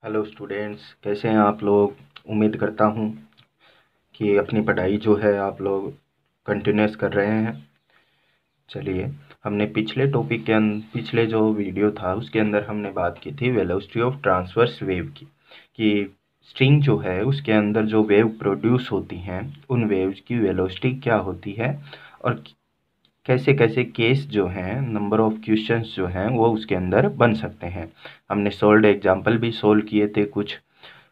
Hello students, कैसे हैं आप लोग। उम्मीद करता हूँ कि अपनी पढ़ाई जो है आप लोग कंटिन्यूस कर रहे हैं। चलिए, हमने पिछले जो वीडियो था उसके अंदर हमने बात की थी वेलोसिटी ऑफ ट्रांसवर्स वेव की, कि स्ट्रिंग जो है उसके अंदर जो वेव प्रोड्यूस होती हैं उन वेव्स की वेलोसिटी क्या होती है और कैसे कैसे केस जो हैं, नंबर ऑफ क्वेश्चंस जो हैं वो उसके अंदर बन सकते हैं। हमने सोल्ड एग्जाम्पल भी सोल्व किए थे कुछ।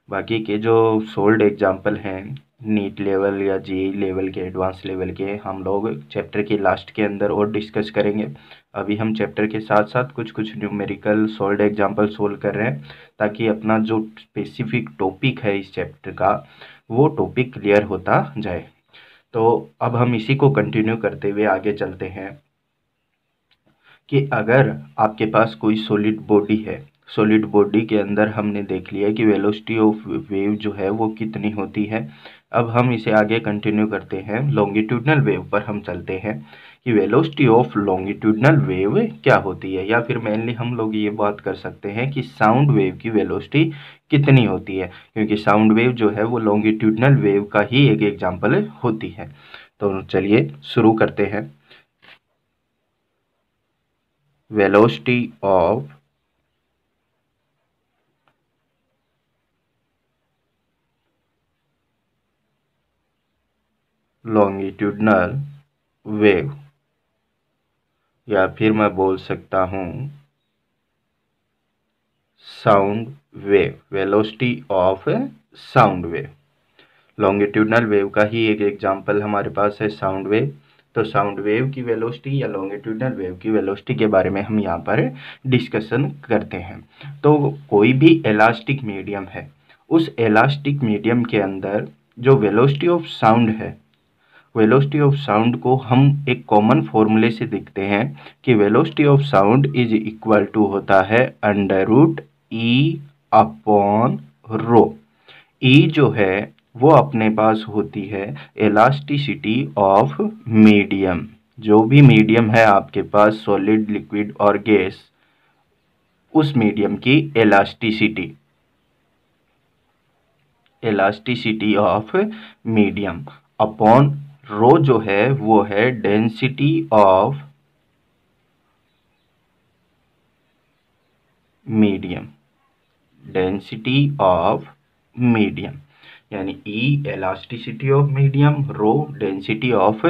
बाकी के जो सोल्ड एग्जाम्पल हैं नीट लेवल या जेईई लेवल के, एडवांस लेवल के, हम लोग चैप्टर के लास्ट के अंदर और डिस्कस करेंगे। अभी हम चैप्टर के साथ साथ कुछ कुछ न्यूमेरिकल सोल्ड एग्जाम्पल सोल्व कर रहे हैं ताकि अपना जो स्पेसिफिक टॉपिक है इस चैप्टर का वो टॉपिक क्लियर होता जाए। तो अब हम इसी को कंटिन्यू करते हुए आगे चलते हैं कि अगर आपके पास कोई सॉलिड बॉडी है, सॉलिड बॉडी के अंदर हमने देख लिया कि वेलोसिटी ऑफ वेव जो है वो कितनी होती है। अब हम इसे आगे कंटिन्यू करते हैं, लॉन्गिट्यूडनल वेव पर हम चलते हैं कि वेलोसिटी ऑफ लॉन्गिट्यूडनल वेव क्या होती है, या फिर मेनली हम लोग ये बात कर सकते हैं कि साउंड वेव की वेलोसिटी कितनी होती है, क्योंकि साउंड वेव जो है वो लॉन्गिट्यूडनल वेव का ही एक एग्जाम्पल होती है। तो चलिए शुरू करते हैं। velocity of longitudinal wave, या फिर मैं बोल सकता हूँ sound wave, velocity of sound wave. Longitudinal wave का ही एक एग्जांपल हमारे पास है साउंड वेव। तो साउंड वेव की वेलोसिटी या लॉन्गिट्यूडनल वेव की वेलोसिटी के बारे में हम यहाँ पर डिस्कशन करते हैं। तो कोई भी इलास्टिक मीडियम है, उस इलास्टिक मीडियम के अंदर जो वेलोसिटी ऑफ साउंड है, वेलोसिटी ऑफ साउंड को हम एक कॉमन फॉर्मूले से देखते हैं कि velocity of sound is equal to होता है under root E upon rho. E जो है वो अपने पास होती है इलास्टिसिटी ऑफ मीडियम। जो भी मीडियम है आपके पास, सॉलिड, लिक्विड और गैस, उस मीडियम की elasticity of medium upon rho जो है वो है density of medium, density of medium, यानी E elasticity of medium, rho density of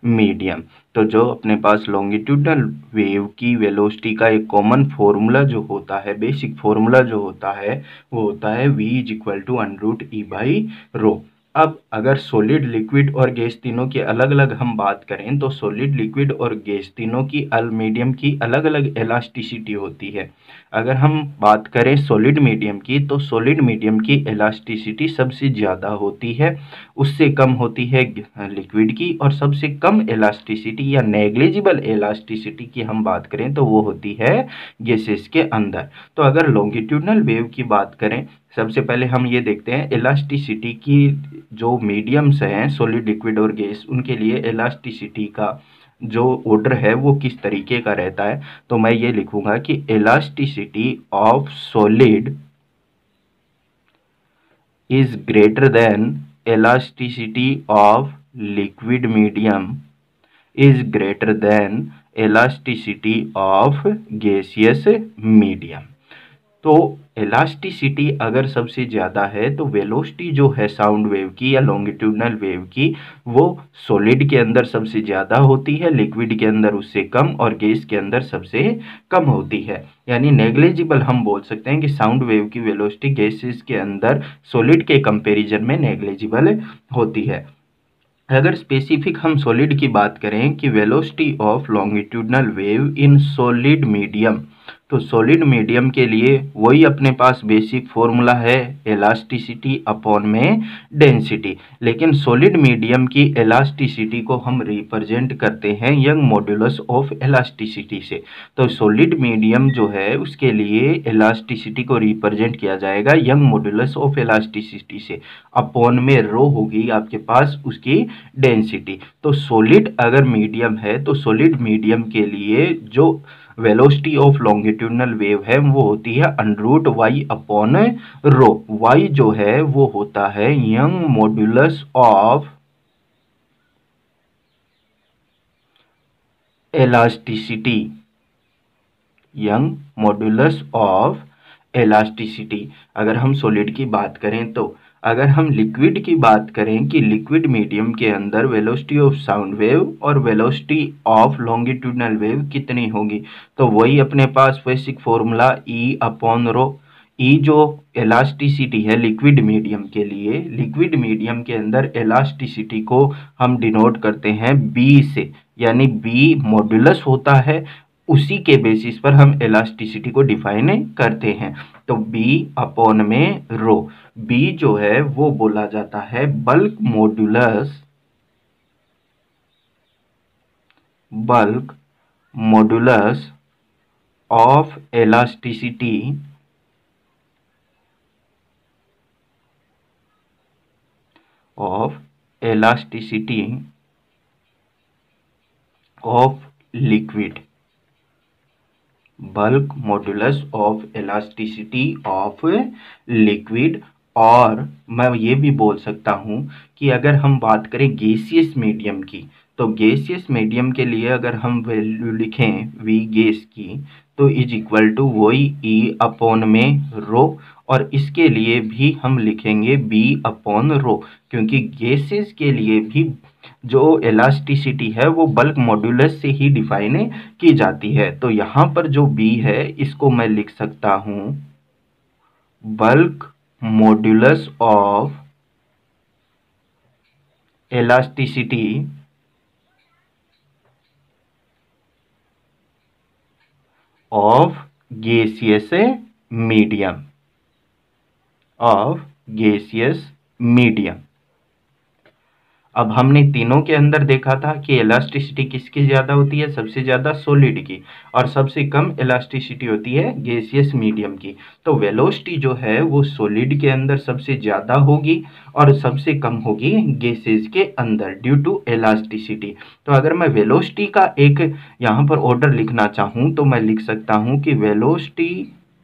medium. तो जो अपने पास लॉन्गिट्यूडनल वेव की वेलोसिटी का एक कॉमन फॉर्मूला जो होता है, बेसिक फॉर्मूला जो होता है वो होता है v is equal to under root E by rho. अब अगर सॉलिड, लिक्विड और गैस तीनों की अलग अलग हम बात करें तो सॉलिड, लिक्विड और गैस तीनों की मीडियम की अलग अलग इलास्टिसिटी होती है। अगर हम बात करें सॉलिड मीडियम की तो सॉलिड मीडियम की इलास्टिसिटी सबसे ज़्यादा होती है, उससे कम होती है लिक्विड की, और सबसे कम इलास्टिसिटी या नेग्लिजिबल इलास्टिसिटी की हम बात करें तो वो होती है गैसेस के अंदर। तो अगर लॉन्गिट्यूडनल वेव की बात करें, सबसे पहले हम ये देखते हैं इलास्टिसिटी की। जो मीडियम्स हैं सॉलिड, लिक्विड और गैस, उनके लिए इलास्टिसिटी का जो ऑर्डर है वो किस तरीके का रहता है। तो मैं ये लिखूंगा कि elasticity of solid is greater than elasticity of liquid medium is greater than elasticity of gaseous medium। तो इलास्टिसिटी अगर सबसे ज़्यादा है तो वेलोसिटी जो है साउंड वेव की या लॉन्गिट्यूडनल वेव की वो सॉलिड के अंदर सबसे ज़्यादा होती है, लिक्विड के अंदर उससे कम और गैस के अंदर सबसे कम होती है। यानी नेग्लिजिबल हम बोल सकते हैं कि साउंड वेव की वेलोसिटी गैसेस के अंदर सॉलिड के कंपैरिजन में नेग्लिजिबल होती है। अगर स्पेसिफिक हम सॉलिड की बात करें कि velocity of longitudinal wave in solid medium, तो सॉलिड मीडियम के लिए वही अपने पास बेसिक फॉर्मूला है इलास्टिसिटी अपॉन में डेंसिटी। लेकिन सॉलिड मीडियम की इलास्टिसिटी को हम रिप्रेजेंट करते हैं यंग मॉड्यूलस ऑफ इलास्टिसिटी से। तो सॉलिड मीडियम जो है उसके लिए इलास्टिसिटी को रिप्रेजेंट किया जाएगा यंग मॉड्यूलस ऑफ इलास्टिसिटी से, अपॉन में रो होगी आपके पास उसकी डेंसिटी। तो सॉलिड अगर मीडियम है तो सॉलिड मीडियम के लिए जो वेलोसिटी ऑफ लॉन्गिट्यूडनल वेव है वो होती है under Y upon rho. Y जो है वो होता है Young modulus of elasticity, Young modulus of elasticity। अगर हम सॉलिड की बात करें तो, अगर हम लिक्विड की बात करें कि लिक्विड मीडियम के अंदर वेलोसिटी ऑफ साउंड वेव और वेलोसिटी ऑफ लॉन्गिट्यूडनल वेव कितनी होगी, तो वही अपने पास basic formula E upon rho. E जो इलास्टिसिटी है लिक्विड मीडियम के लिए, लिक्विड मीडियम के अंदर इलास्टिसिटी को हम डिनोट करते हैं बी से, यानी बी मॉड्यूलस होता है, उसी के बेसिस पर हम इलास्टिसिटी को डिफाइन करते हैं। तो बी अपॉन में रो, बी जो है वो बोला जाता है bulk modulus, bulk modulus of elasticity of liquid, bulk modulus of elasticity of liquid. और मैं ये भी बोल सकता हूँ कि अगर हम बात करें गैसियस मीडियम की, तो गैसियस मीडियम के लिए अगर हम वैल्यू लिखें वी गैस की, तो इज इक्वल टू वही ई अपॉन में रो, और इसके लिए भी हम लिखेंगे बी अपॉन रो, क्योंकि गैसेस के लिए भी जो इलास्टिसिटी है वो बल्क मॉड्यूलस से ही डिफाइन की जाती है। तो यहाँ पर जो बी है इसको मैं लिख सकता हूँ bulk modulus of elasticity of gaseous medium, of gaseous medium. अब हमने तीनों के अंदर देखा था कि इलास्टिसिटी किसकी ज़्यादा होती है, सबसे ज़्यादा सॉलिड की, और सबसे कम इलास्टिसिटी होती है गैसियस मीडियम की। तो वेलोसिटी जो है वो सॉलिड के अंदर सबसे ज़्यादा होगी और सबसे कम होगी गैसेस के अंदर ड्यू टू इलास्टिसिटी। तो अगर मैं वेलोसिटी का एक यहाँ पर ऑर्डर लिखना चाहूँ तो मैं लिख सकता हूँ कि velocity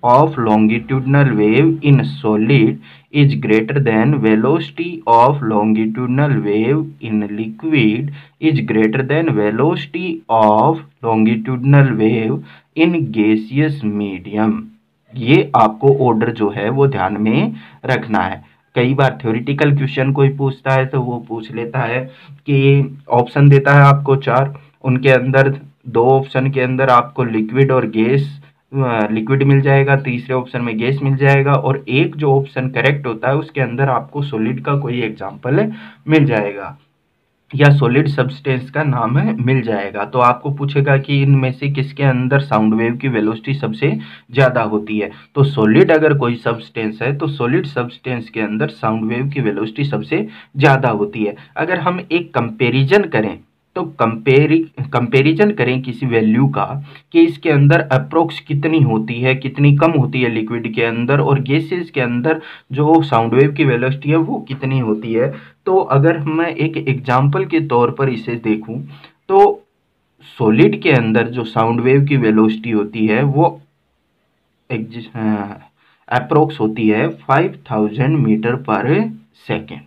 of longitudinal wave in solid is greater than velocity of longitudinal wave in liquid is greater than velocity of longitudinal wave in gaseous medium। ये आपको ऑर्डर जो है वो ध्यान में रखना है। कई बार थ्योरेटिकल क्वेश्चन कोई पूछता है तो वो पूछ लेता है कि ऑप्शन देता है आपको 4, उनके अंदर 2 ऑप्शन के अंदर आपको लिक्विड और गैस, लिक्विड मिल जाएगा, तीसरे ऑप्शन में गैस मिल जाएगा, और एक जो ऑप्शन करेक्ट होता है उसके अंदर आपको सॉलिड का कोई एग्जांपल मिल जाएगा या सॉलिड सब्सटेंस का नाम है मिल जाएगा। तो आपको पूछेगा कि इनमें से किसके अंदर साउंड वेव की वेलोसिटी सबसे ज़्यादा होती है। तो सॉलिड अगर कोई सब्सटेंस है तो सॉलिड सब्सटेंस के अंदर साउंड वेव की वेलोसिटी सबसे ज़्यादा होती है। अगर हम एक कंपेरिजन करें तो कंपेरिजन करें किसी वैल्यू का कि इसके अंदर अप्रोक्स कितनी होती है, कितनी कम होती है लिक्विड के अंदर, और गैसेस के अंदर जो साउंड वेव की वेलोसिटी है वो कितनी होती है। तो अगर मैं एक एग्जांपल के तौर पर इसे देखूं तो सॉलिड के अंदर जो साउंड वेव की वेलोसिटी होती है वो अप्रोक्स होती है 5000 मीटर पर सेकेंड।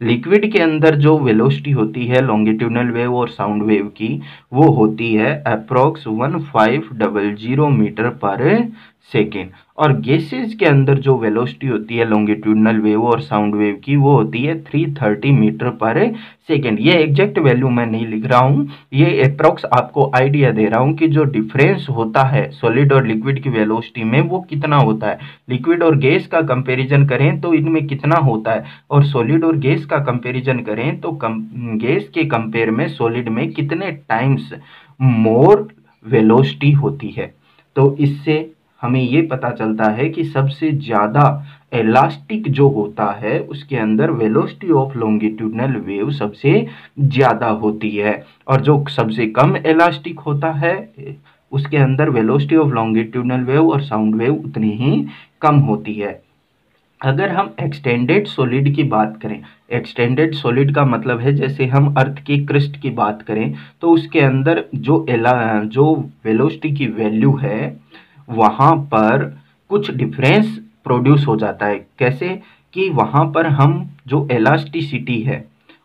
लिक्विड के अंदर जो वेलोसिटी होती है लॉन्गिट्यूडनल वेव और साउंड वेव की वो होती है अप्रोक्स 1500 मीटर पर सेकेंड, और गैसेस के अंदर जो वेलोसिटी होती है लॉन्गिट्यूडनल वेव और साउंड वेव की वो होती है 330 मीटर पर सेकेंड। ये एग्जैक्ट वैल्यू मैं नहीं लिख रहा हूँ, ये अप्रोक्स आपको आइडिया दे रहा हूँ कि जो डिफरेंस होता है सॉलिड और लिक्विड की वेलोसिटी में वो कितना होता है। लिक्विड और गैस का कंपैरिजन करें तो इनमें कितना होता है, और सॉलिड और गैस का कंपैरिजन करें तो गैस के कंपेयर में सॉलिड में कितने टाइम्स मोर वेलोसिटी होती है। तो इससे हमें ये पता चलता है कि सबसे ज़्यादा इलास्टिक जो होता है उसके अंदर वेलोसिटी ऑफ लॉन्गिट्यूडनल वेव सबसे ज़्यादा होती है, और जो सबसे कम इलास्टिक होता है उसके अंदर वेलोसिटी ऑफ लॉन्गिट्यूडनल वेव और साउंड वेव उतनी ही कम होती है। अगर हम एक्सटेंडेड सॉलिड की बात करें, एक्सटेंडेड सॉलिड का मतलब है जैसे हम अर्थ की क्रस्ट की बात करें तो उसके अंदर जो वेलोसिटी की वैल्यू है वहाँ पर कुछ डिफरेंस प्रोड्यूस हो जाता है। कैसे कि वहाँ पर हम जो एलास्टिसिटी है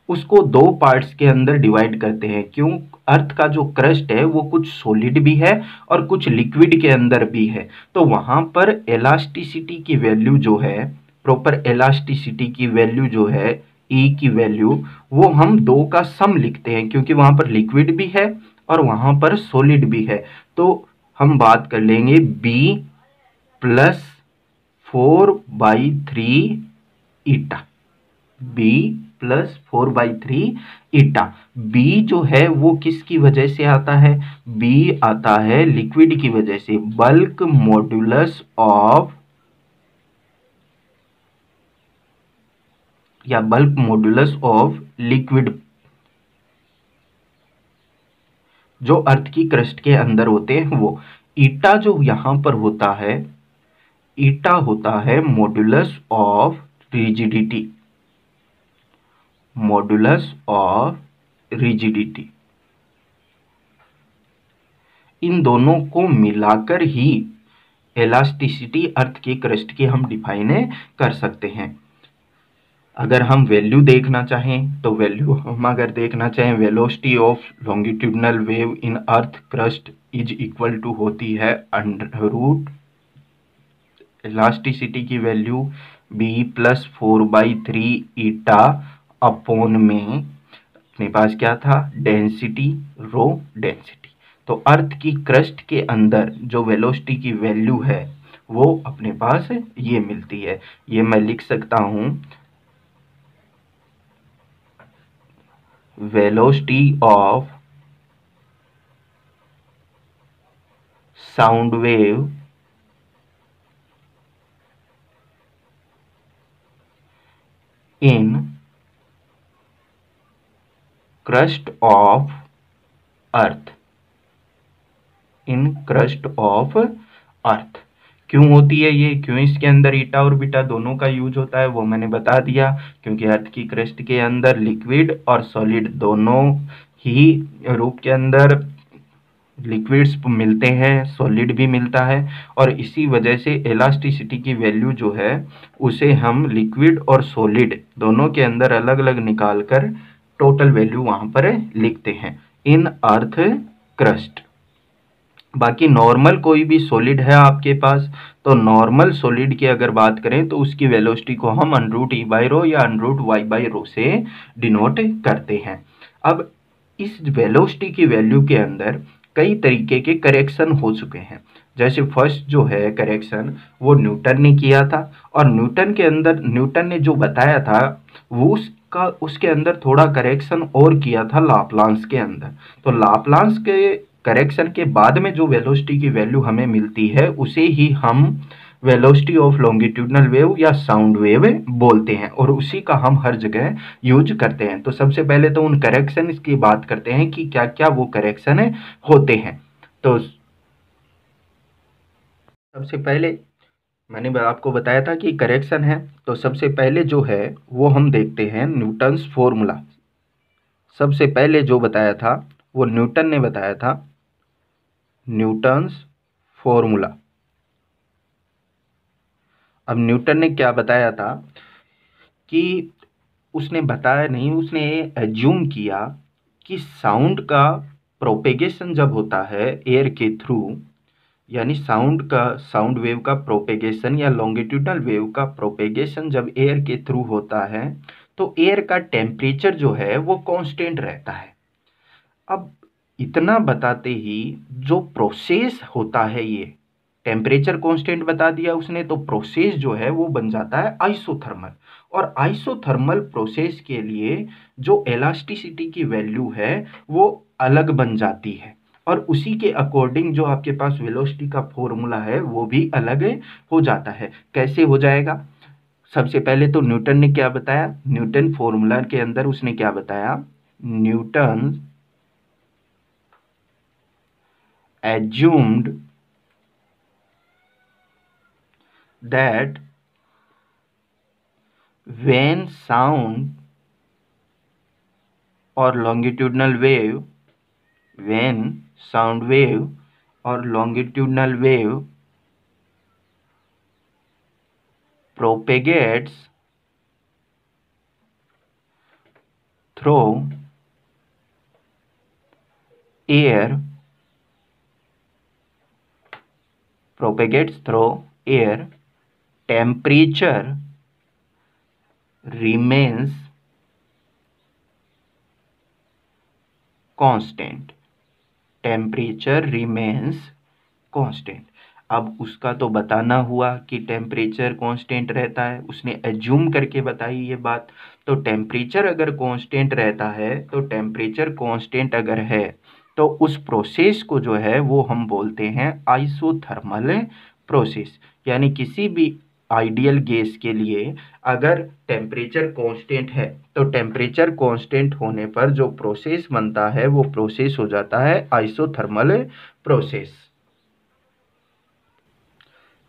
उसको दो पार्ट्स के अंदर डिवाइड करते हैं। क्यों? अर्थ का जो क्रस्ट है वो कुछ सॉलिड भी है और कुछ लिक्विड के अंदर भी है। तो वहाँ पर एलास्टिसिटी की वैल्यू जो है, प्रॉपर एलास्टिसिटी की वैल्यू जो है, ई की वैल्यू, वो हम दो का सम लिखते हैं क्योंकि वहाँ पर लिक्विड भी है और वहाँ पर सॉलिड भी है। तो हम बात कर लेंगे बी प्लस 4/3 ईटा, बी प्लस 4/3 ईटा। बी जो है वो किसकी वजह से आता है? बी आता है लिक्विड की वजह से, बल्क मॉड्यूलस ऑफ या बल्क मॉड्यूलस ऑफ लिक्विड जो अर्थ की क्रस्ट के अंदर होते हैं वो। ईटा जो यहां पर होता है, ईटा होता है modulus of rigidity, modulus of rigidity. इन दोनों को मिलाकर ही एलास्टिसिटी अर्थ की क्रस्ट की हम डिफाइन कर सकते हैं। अगर हम वैल्यू देखना चाहें तो वैल्यू हम अगर देखना चाहें, velocity of longitudinal wave in earth crust is equal to होती है अंडर रूट इलास्टिसिटी की value B plus 4/3 eta upon में अपने पास क्या था? Density, rho density. तो अर्थ की क्रस्ट के अंदर जो वेलोसिटी की वैल्यू है वो अपने पास ये मिलती है। ये मैं लिख सकता हूं, velocity of sound wave in crust of earth, in crust of earth. क्यों होती है ये? क्यों इसके अंदर ईटा और बीटा दोनों का यूज होता है वो मैंने बता दिया। क्योंकि अर्थ की क्रस्ट के अंदर लिक्विड और सॉलिड दोनों ही रूप के अंदर लिक्विड्स मिलते हैं, सॉलिड भी मिलता है, और इसी वजह से इलास्टिसिटी की वैल्यू जो है उसे हम लिक्विड और सॉलिड दोनों के अंदर अलग अलग निकाल कर टोटल वैल्यू वहां पर लिखते हैं इन अर्थ क्रस्ट। बाकी नॉर्मल कोई भी सॉलिड है आपके पास, तो नॉर्मल सॉलिड की अगर बात करें तो उसकी वेलोसिटी को हम √E/ρ या √Y/ρ से डिनोट करते हैं। अब इस वेलोसिटी की वैल्यू के अंदर कई तरीके के करेक्शन हो चुके हैं। जैसे फर्स्ट जो है करेक्शन वो न्यूटन ने किया था, और न्यूटन के अंदर न्यूटन ने जो बताया था वो उसके अंदर थोड़ा करेक्शन और किया था लाप्लांस के अंदर। तो लाप्लांस के करेक्शन के बाद में जो वेलोसिटी की वैल्यू हमें मिलती है उसे ही हम वेलोसिटी ऑफ लॉन्गिट्यूडनल वेव या साउंड वेव बोलते हैं, और उसी का हम हर जगह यूज करते हैं। तो सबसे पहले तो उन करेक्शन की बात करते हैं कि क्या क्या वो करेक्शन होते हैं। तो सबसे पहले मैंने आपको बताया था कि करेक्शन है, तो सबसे पहले जो है वो हम देखते हैं न्यूटन्स फॉर्मूला। सबसे पहले जो बताया था वो न्यूटन ने बताया था, न्यूटन्स फॉर्मूला। अब न्यूटन ने क्या बताया था कि उसने बताया नहीं, उसने एज्यूम किया कि साउंड का प्रोपेगेशन जब होता है एयर के थ्रू, यानी साउंड वेव का प्रोपेगेशन या लॉन्गिट्यूडनल वेव का प्रोपेगेशन जब एयर के थ्रू होता है तो एयर का टेम्परेचर जो है वो कांस्टेंट रहता है। अब इतना बताते ही जो प्रोसेस होता है, ये टेम्परेचर कांस्टेंट बता दिया उसने, तो प्रोसेस जो है वो बन जाता है आइसोथर्मल। और आइसोथर्मल प्रोसेस के लिए जो इलास्टिसिटी की वैल्यू है वो अलग बन जाती है, और उसी के अकॉर्डिंग जो आपके पास वेलोसिटी का फॉर्मूला है वो भी अलग हो जाता है। कैसे हो जाएगा? सबसे पहले तो न्यूटन ने क्या बताया, न्यूटन फॉर्मूला के अंदर उसने क्या बताया, Newton assumed that when sound or longitudinal wave, when sound wave or longitudinal wave propagates through air, temperature remains constant, temperature remains constant. अब उसका तो बताना हुआ कि टेम्परेचर कांस्टेंट रहता है, उसने एज्यूम करके बताई ये बात। तो टेम्परेचर अगर कांस्टेंट रहता है, तो टेम्परेचर कांस्टेंट अगर है तो उस प्रोसेस को जो है वो हम बोलते हैं आइसोथर्मल प्रोसेस। यानी किसी भी आइडियल गैस के लिए अगर टेम्परेचर कांस्टेंट है तो टेम्परेचर कांस्टेंट होने पर जो प्रोसेस बनता है वो प्रोसेस हो जाता है आइसोथर्मल प्रोसेस।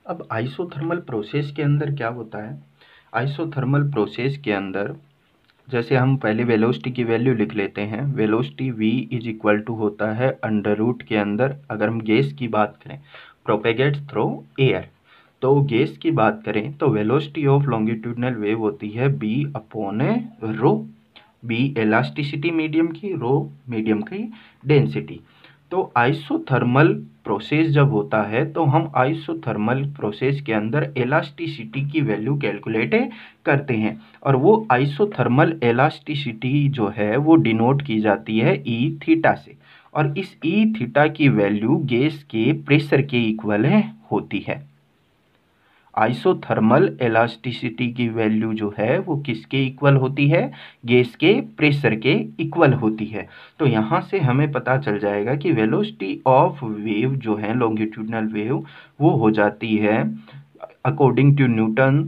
अब आइसोथर्मल प्रोसेस के अंदर क्या होता है? आइसोथर्मल प्रोसेस के अंदर जैसे हम पहले वेलोसिटी की वैल्यू लिख लेते हैं। Velocity v is equal to होता है अंडर रूट के अंदर, अगर हम गैस की बात करें प्रोपेगेट्स थ्रू एयर, तो गैस की बात करें तो वेलोसिटी ऑफ लॉन्गिट्यूडनल वेव होती है b upon rho. b elasticity medium की, रो मीडियम की डेंसिटी। तो आइसोथर्मल प्रोसेस जब होता है तो हम आइसोथर्मल प्रोसेस के अंदर इलास्टिसिटी की वैल्यू कैलकुलेट करते हैं, और वो आइसोथर्मल इलास्टिसिटी जो है वो डिनोट की जाती है ई थीटा से, और इस ई थीटा की वैल्यू गैस के प्रेशर के इक्वल होती है। आइसोथर्मल इलास्टिसिटी की वैल्यू जो है वो किसके इक्वल होती है? गैस के प्रेशर के इक्वल होती है। तो यहाँ से हमें पता चल जाएगा कि वेलोसिटी ऑफ वेव जो है लॉन्गिट्यूडनल वेव वो हो जाती है according to Newton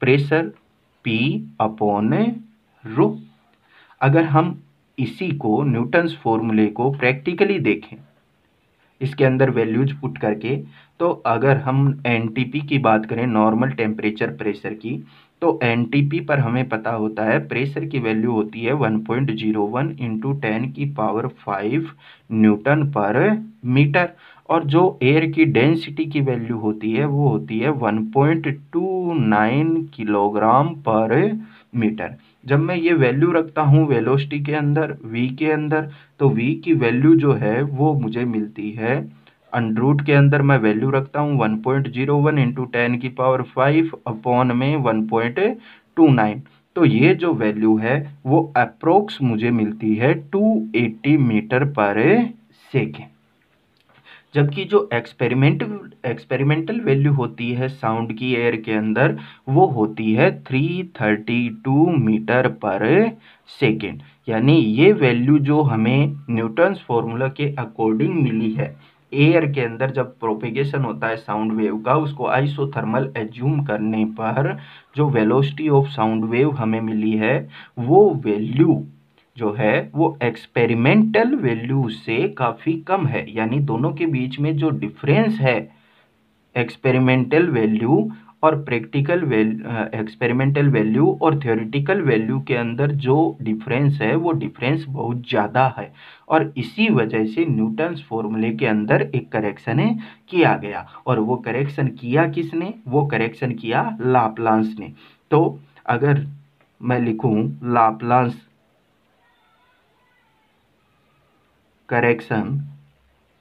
pressure P upon rho. अगर हम इसी को न्यूटन्स फॉर्मूले को प्रैक्टिकली देखें, इसके अंदर वैल्यूज पुट करके, तो अगर हम एनटीपी की बात करें नॉर्मल टेम्परेचर प्रेशर की, तो एनटीपी पर हमें पता होता है प्रेशर की वैल्यू होती है 1.01 इंटू 10⁵ न्यूटन पर मीटर, और जो एयर की डेंसिटी की वैल्यू होती है वो होती है 1.29 किलोग्राम पर मीटर। जब मैं ये वैल्यू रखता हूँ वेलोसिटी के अंदर, v के अंदर, तो v की वैल्यू जो है वो मुझे मिलती है अंडर रूट के अंदर मैं वैल्यू रखता हूँ 1.01 इंटू 10⁵ अपॉन में 1.29। तो ये जो वैल्यू है वो अप्रोक्स मुझे मिलती है 280 मीटर पर सेकेंड। जबकि जो एक्सपेरिमेंटल वैल्यू होती है साउंड की एयर के अंदर वो होती है 332 मीटर पर सेकेंड। यानी ये वैल्यू जो हमें न्यूटन्स फॉर्मूला के अकॉर्डिंग मिली है एयर के अंदर जब प्रोपेगेशन होता है साउंड वेव का, उसको आइसोथर्मल एज्यूम करने पर जो वेलोसिटी ऑफ साउंड वेव हमें मिली है वो वैल्यू जो है वो एक्सपेरिमेंटल वैल्यू से काफ़ी कम है। यानी दोनों के बीच में जो डिफरेंस है एक्सपेरिमेंटल वैल्यू और एक्सपेरिमेंटल वैल्यू और थ्योरेटिकल वैल्यू के अंदर जो डिफरेंस है वो डिफरेंस बहुत ज़्यादा है, और इसी वजह से न्यूटन्स फॉर्मूले के अंदर एक करेक्शन किया गया। और वो करेक्शन किया किसने? वो करेक्शन किया लाप्लास ने। तो अगर मैं लिखूं लाप्लास करेक्शन,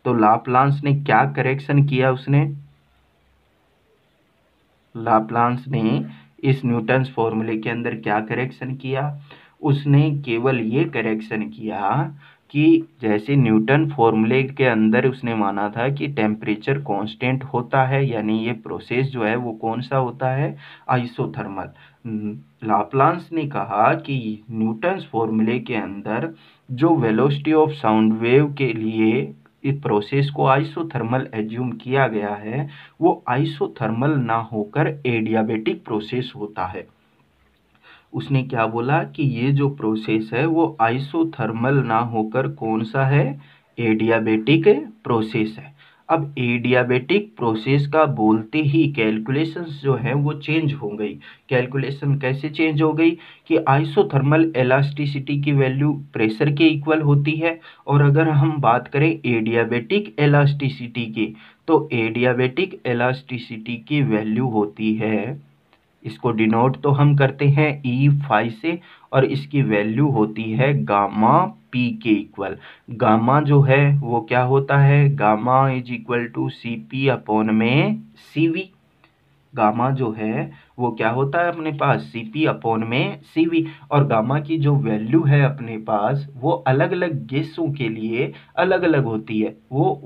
तो लाप्लास ने क्या करेक्शन किया? उसने लाप्लास ने इस न्यूटन्स फॉर्मूले के अंदर क्या करेक्शन किया? उसने केवल ये करेक्शन किया कि जैसे न्यूटन फॉर्मूले के अंदर उसने माना था कि टेम्परेचर कांस्टेंट होता है, यानी ये प्रोसेस जो है वो कौन सा होता है? आइसोथर्मल। लाप्लास ने कहा कि न्यूटन्स फॉर्मूले के अंदर जो वेलोसिटी ऑफ साउंड वेव के लिए इस प्रोसेस को आइसोथर्मल एज्यूम किया गया है वो आइसोथर्मल ना होकर एडियाबेटिक प्रोसेस होता है। उसने क्या बोला कि ये जो प्रोसेस है वो आइसोथर्मल ना होकर कौन सा है? एडियाबेटिक प्रोसेस है। अब एडियाबेटिक प्रोसेस का बोलते ही कैलकुलेशंस जो है वो चेंज हो गई। कैलकुलेशन कैसे चेंज हो गई कि आइसोथर्मल इलास्टिसिटी की वैल्यू प्रेशर के इक्वल होती है, और अगर हम बात करें एडियाबेटिक इलास्टिसिटी की, तो एडियाबेटिक इलास्टिसिटी की वैल्यू होती है, इसको डिनोट तो हम करते हैं ई फाई से, और इसकी वैल्यू होती है गामा पी के इक्वल। गामा जो है वो क्या होता है, gamma is equal to C P upon में सी वी। गामा जो है वो क्या होता है अपने पास, सी पी अपॉन में सी वी। और गामा की जो वैल्यू है अपने पास वो अलग अलग गैसों के लिए अलग अलग होती है, वो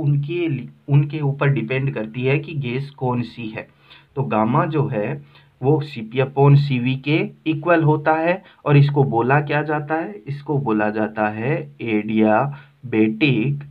उनके ऊपर डिपेंड करती है कि गैस कौन सी है। तो गामा जो है वो C P upon C V के इक्वल होता है, और इसको बोला क्या जाता है, इसको बोला जाता है एडियाबेटिक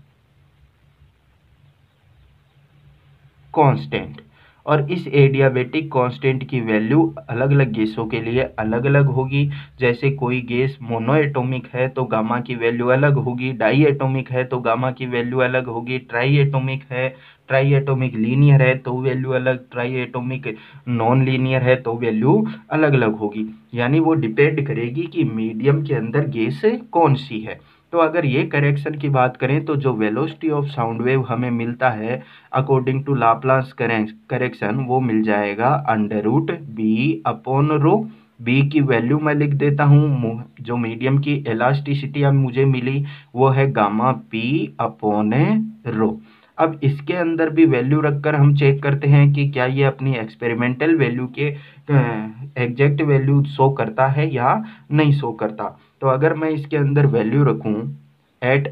कांस्टेंट। और इस एडियाबेटिक कांस्टेंट की वैल्यू अलग अलग गैसों के लिए अलग अलग होगी। जैसे कोई गैस मोनो एटॉमिक है तो गामा की वैल्यू अलग होगी, डाई एटॉमिक है तो गामा की वैल्यू अलग होगी, ट्राई एटॉमिक है, ट्राई एटॉमिक लीनियर है तो वैल्यू अलग, ट्राई एटॉमिक नॉन लीनियर है तो वैल्यू अलग अलग होगी। यानी वो डिपेंड करेगी कि मीडियम के अंदर गैस कौन सी है। तो अगर ये करेक्शन की बात करें तो जो वेलोसिटी ऑफ साउंड वेव हमें मिलता है अकॉर्डिंग टू लाप्लास करेक्शन, वो मिल जाएगा under root B upon rho. B की वैल्यू मैं लिख देता हूँ, जो मीडियम की इलास्टिसिटी अब मुझे मिली वो है गामा पी अपॉन रो। अब इसके अंदर भी वैल्यू रखकर हम चेक करते हैं कि क्या ये अपनी एक्सपेरिमेंटल वैल्यू के एग्जैक्ट वैल्यू शो करता है या नहीं शो करता। तो अगर मैं इसके अंदर वैल्यू रखूं एट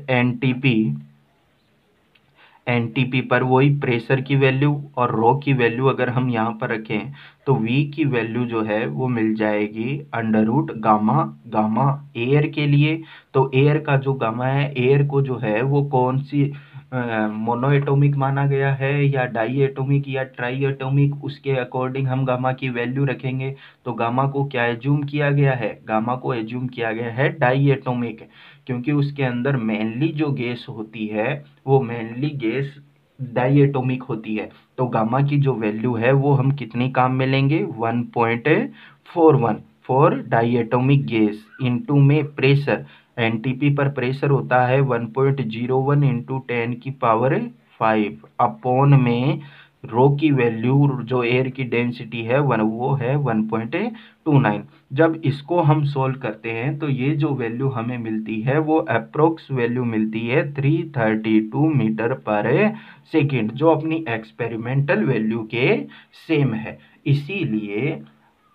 एनटीपी पर वही प्रेशर की वैल्यू और रो की वैल्यू अगर हम यहाँ पर रखें तो वी की वैल्यू जो है वो मिल जाएगी under root gamma, gamma air के लिए। तो एयर का जो गामा है, एयर को जो है वो कौन सी मोनो एटॉमिक माना गया है या डाई एटॉमिक या ट्राई एटॉमिक, उसके अकॉर्डिंग हम गामा की वैल्यू रखेंगे। तो गामा को क्या एज्यूम किया गया है, गामा को एज्यूम किया गया है डाई एटॉमिक, क्योंकि उसके अंदर मेनली जो गैस होती है वो मेनली गैस डाई एटॉमिक होती है। तो गामा की जो वैल्यू है वो हम कितनी काम में लेंगे, 1.41 for diatomic gas into में प्रेशर, एनटीपी पर प्रेशर होता है 1.01 इंटू 10⁵ अपॉन में रो की वैल्यू जो एयर की डेंसिटी है वो है 1.29। जब इसको हम सोल्व करते हैं तो ये जो वैल्यू हमें मिलती है वो अप्रोक्स वैल्यू मिलती है 332 मीटर पर सेकेंड, जो अपनी एक्सपेरिमेंटल वैल्यू के सेम है। इसीलिए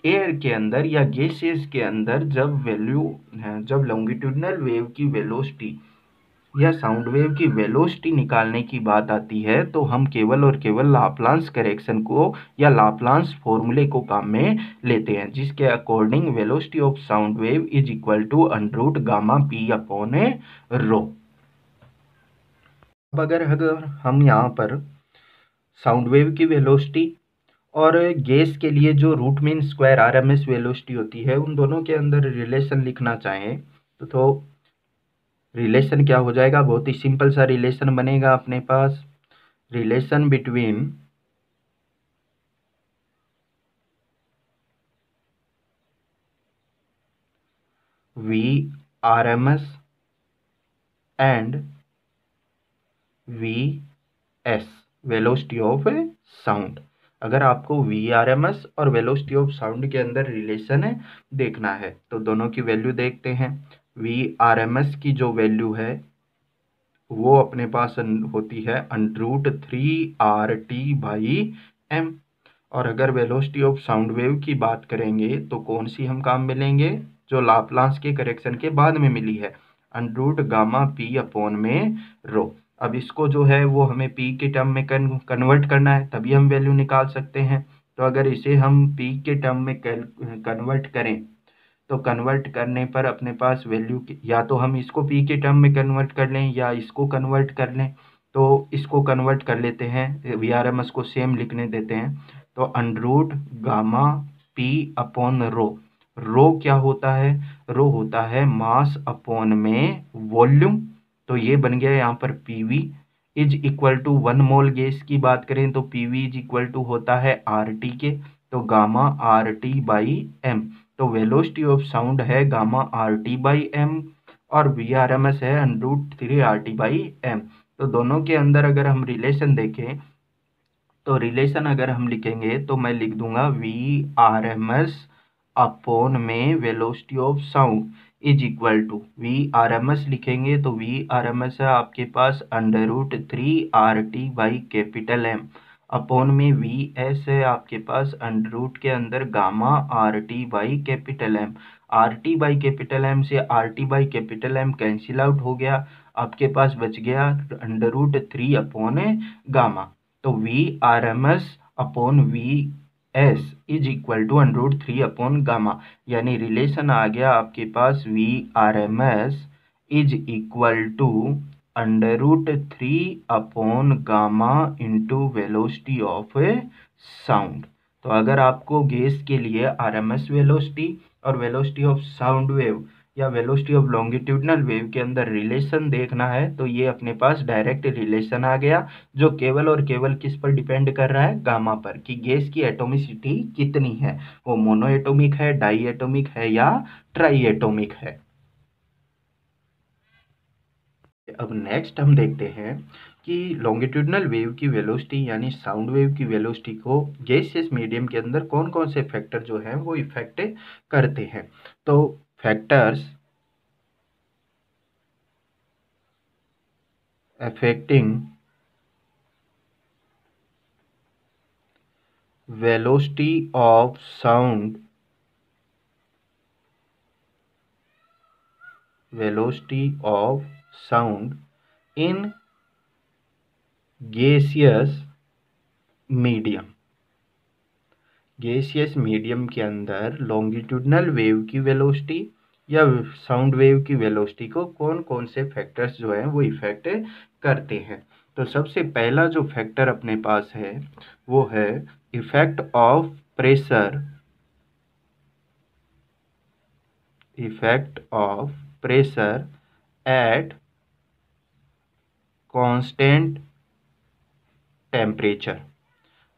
एयर के अंदर या गैसेस के अंदर जब लॉन्गिट्यूडनल वेव की वेलोसिटी या साउंड वेव की वेलोसिटी निकालने की बात आती है तो हम केवल और केवल लाप्लास करेक्शन को या लाप्लास फॉर्मूले को काम में लेते हैं, जिसके according velocity of sound wave is equal to under root gamma P upon rho. अब अगर हम यहाँ पर साउंड वेव की वेलोसिटी और गैस के लिए जो root mean square RMS velocity होती है उन दोनों के अंदर रिलेशन लिखना चाहें तो रिलेशन क्या हो जाएगा, बहुत ही सिंपल सा रिलेशन बनेगा अपने पास। Relation between V R M S and V S velocity of sound. अगर आपको वी आर एम एस और वेलोसिटी ऑफ साउंड के अंदर रिलेशन है देखना है तो दोनों की वैल्यू देखते हैं। वी आर एम एस की जो वैल्यू है वो अपने पास होती है √3RT/m। और अगर वेलोसिटी ऑफ साउंड वेव की बात करेंगे तो कौन सी हम काम में लेंगे, जो लाप्लास के करेक्शन के बाद में मिली है, √ गामा पी अपॉन में रो। अब इसको जो है वो हमें पी के टर्म में कन्वर्ट करना है तभी हम वैल्यू निकाल सकते हैं। तो अगर इसे हम पी के टर्म में कन्वर्ट करें तो कन्वर्ट करने पर अपने पास वैल्यू या तो हम इसको पी के टर्म में कन्वर्ट कर लें या इसको कन्वर्ट कर लें। तो इसको कन्वर्ट कर लेते हैं, वी आर एम एस को सेम लिखने देते हैं। तो under gamma P upon rho, rho क्या होता है, रो होता है मास अपॉन में वॉल्यूम। तो ये बन गया यहाँ पर PV is equal to 1 mole gas की बात करें तो पीवी इज इक्वल टू होता है RT के, तो गामा RT बाई एम। तो वेलोसिटी ऑफ साउंड है गामा RT बाई एम और VRMS है √3 RT बाई एम। तो दोनों के अंदर अगर हम रिलेशन देखें तो रिलेशन अगर हम लिखेंगे तो मैं लिख दूंगा VRMS अपॉन में velocity of sound is equal to VRMS लिखेंगे तो VRMS है आपके पास √3 RT by capital M upon में VS है आपके पास √ के अंदर gamma RT by capital M. RT by capital M से RT by capital M cancel out हो गया, आपके पास बच गया √3 अपॉन गामा। तो VRMS upon VS is equal to √3 upon gamma, यानी रिलेशन आ गया आपके पास VRMS is equal to √3 upon gamma into velocity of sound. तो अगर आपको गैस के लिए RMS वेलोसिटी और वेलोसिटी ऑफ साउंड वेव या वेलोसिटी ऑफ लॉन्गिट्यूडनल वेव के अंदर रिलेशन देखना है तो ये अपने पास डायरेक्ट रिलेशन आ गया, जो केवल और केवल किस पर डिपेंड कर रहा है, गामा पर, कि गैस की एटॉमिसिटी कितनी है, वो मोनो एटॉमिक है, डाई एटॉमिक है या ट्राई एटॉमिक है। अब नेक्स्ट हम देखते हैं कि लॉन्गिट्यूडनल वेव की वेलोसिटी यानी साउंड वेव की वेलोसिटी को गैसियस मीडियम के अंदर कौन कौन से फैक्टर जो हैं वो इफेक्ट करते हैं। तो factors affecting velocity of sound in gaseous medium. Gaseous medium के अंदर लॉन्गिट्यूडनल वेव की वेलोसिटी या साउंड वेव की वेलोसिटी को कौन कौन से फैक्टर्स जो हैं वो इफेक्ट करते हैं। तो सबसे पहला जो फैक्टर अपने पास है वो है effect of pressure, at constant temperature.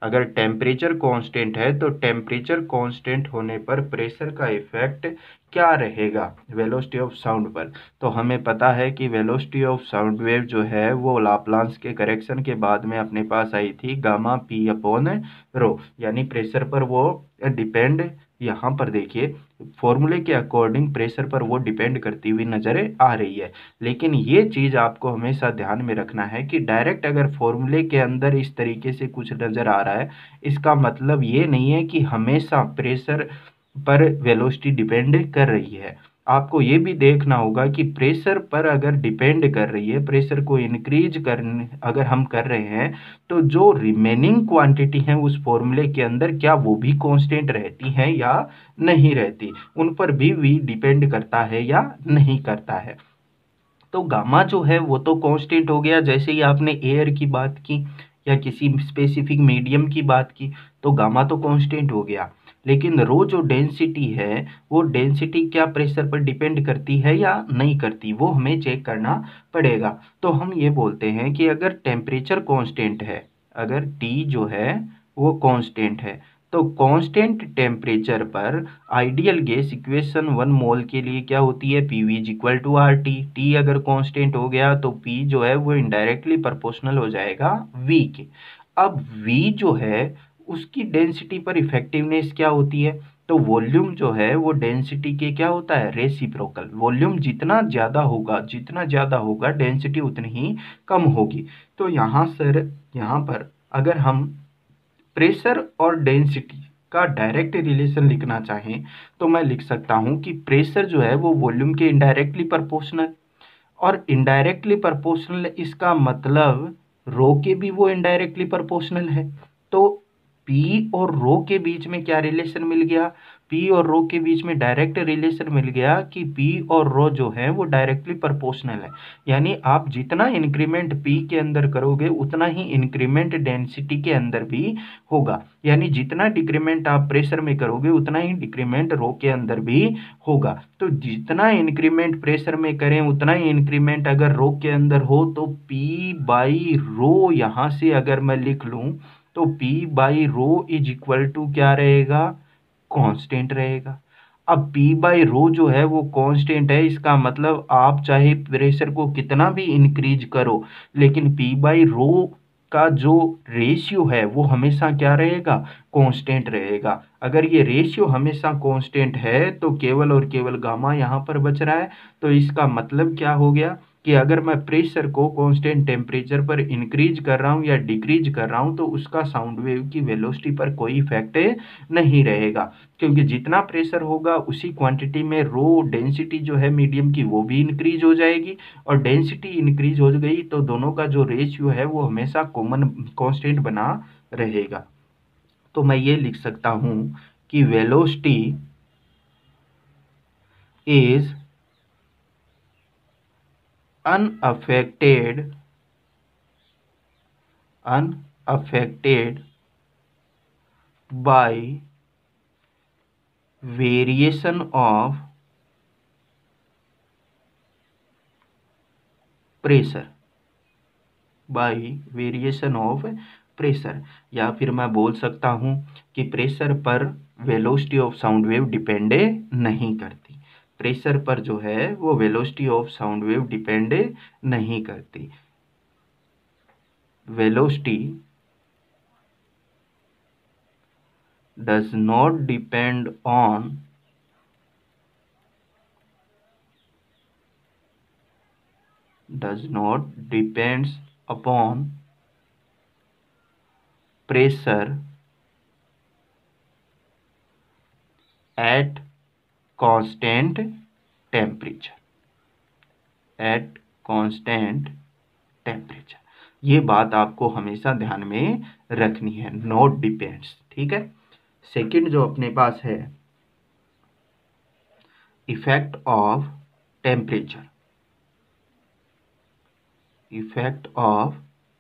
अगर टेम्परेचर कांस्टेंट है तो टेम्परेचर कांस्टेंट होने पर प्रेशर का इफेक्ट क्या रहेगा वेलोसिटी ऑफ साउंड पर। तो हमें पता है कि वेलोसिटी ऑफ साउंड वेव जो है वो लाप्लांस के करेक्शन के बाद में अपने पास आई थी गामा P अपॉन रो, यानी प्रेशर पर वो डिपेंड, यहाँ पर देखिए फॉर्मूले के अकॉर्डिंग प्रेशर पर वो डिपेंड करती हुई नजर आ रही है। लेकिन ये चीज़ आपको हमेशा ध्यान में रखना है कि डायरेक्ट अगर फॉर्मूले के अंदर इस तरीके से कुछ नज़र आ रहा है, इसका मतलब ये नहीं है कि हमेशा प्रेशर पर वेलोसिटी डिपेंड कर रही है। आपको ये भी देखना होगा कि प्रेशर पर अगर डिपेंड कर रही है, प्रेशर को इंक्रीज करने अगर हम कर रहे हैं तो जो रिमेनिंग क्वांटिटी है उस फॉर्मूले के अंदर क्या वो भी कांस्टेंट रहती हैं या नहीं रहती, उन पर भी वी डिपेंड करता है या नहीं करता है। तो गामा जो है वो तो कांस्टेंट हो गया, जैसे ही आपने एयर की बात की या किसी स्पेसिफिक मीडियम की बात की तो गामा तो कांस्टेंट हो गया। लेकिन रो जो डेंसिटी है वो डेंसिटी क्या प्रेशर पर डिपेंड करती है या नहीं करती, वो हमें चेक करना पड़ेगा। तो हम ये बोलते हैं कि अगर टेम्परेचर कांस्टेंट है, अगर T जो है वो कांस्टेंट है, तो कांस्टेंट टेम्परेचर पर आइडियल गैस इक्वेशन 1 मोल के लिए क्या होती है, PV is equal to RT। T अगर कांस्टेंट हो गया तो P जो है वो इनडायरेक्टली प्रोपोर्शनल हो जाएगा V के। अब V जो है उसकी डेंसिटी पर इफेक्टिवनेस क्या होती है, तो वॉल्यूम जो है वो डेंसिटी के क्या होता है, रेसिप्रोकल। वॉल्यूम जितना ज़्यादा होगा डेंसिटी उतनी ही कम होगी। तो यहाँ पर अगर हम प्रेशर और डेंसिटी का डायरेक्ट रिलेशन लिखना चाहें तो मैं लिख सकता हूँ कि प्रेशर जो है वो वॉल्यूम के इनडायरेक्टली प्रोपोर्शनल, और इनडायरेक्टली प्रोपोर्शनल इसका मतलब रो के भी वो इनडायरेक्टली प्रोपोर्शनल है। तो पी और रो के बीच में क्या रिलेशन मिल गया, पी और रो के बीच में डायरेक्ट रिलेशन मिल गया कि पी और रो जो है वो डायरेक्टली प्रोपोर्शनल है। यानी आप जितना इंक्रीमेंट पी के अंदर करोगे उतना ही इंक्रीमेंट डेंसिटी के अंदर भी होगा। यानी जितना डिक्रीमेंट आप प्रेशर में करोगे उतना ही डिक्रीमेंट रो के अंदर भी होगा। तो जितना इंक्रीमेंट प्रेशर में करें उतना ही इंक्रीमेंट अगर रो के अंदर हो, तो पी बाई रो यहाँ से अगर मैं लिख लूँ तो P by rho is equal to क्या रहेगा, कांस्टेंट रहेगा। अब P बाई रो जो है वो कांस्टेंट है, इसका मतलब आप चाहे प्रेशर को कितना भी इंक्रीज करो लेकिन P बाई रो का जो रेशियो है वो हमेशा क्या रहेगा, कांस्टेंट रहेगा। अगर ये रेशियो हमेशा कांस्टेंट है तो केवल और केवल गामा यहाँ पर बच रहा है। तो इसका मतलब क्या हो गया कि अगर मैं प्रेशर को कांस्टेंट टेम्परेचर पर इंक्रीज कर रहा हूँ या डिक्रीज कर रहा हूँ तो उसका साउंड वेव की वेलोसिटी पर कोई इफेक्ट नहीं रहेगा, क्योंकि जितना प्रेशर होगा उसी क्वांटिटी में रो डेंसिटी जो है मीडियम की वो भी इंक्रीज हो जाएगी, और डेंसिटी इंक्रीज हो गई तो दोनों का जो रेशियो है वो हमेशा कॉमन कांस्टेंट बना रहेगा। तो मैं ये लिख सकता हूँ कि velocity is unaffected by variation of pressure, या फिर मैं बोल सकता हूं कि प्रेशर पर velocity of sound wave depend नहीं करती। प्रेशर पर जो है वो velocity of sound wave depend नहीं करती। Velocity does not depend on depends upon pressure at constant temperature, ये बात आपको हमेशा ध्यान में रखनी है, नॉट डिपेंड्स। ठीक है। सेकंड जो अपने पास है इफेक्ट ऑफ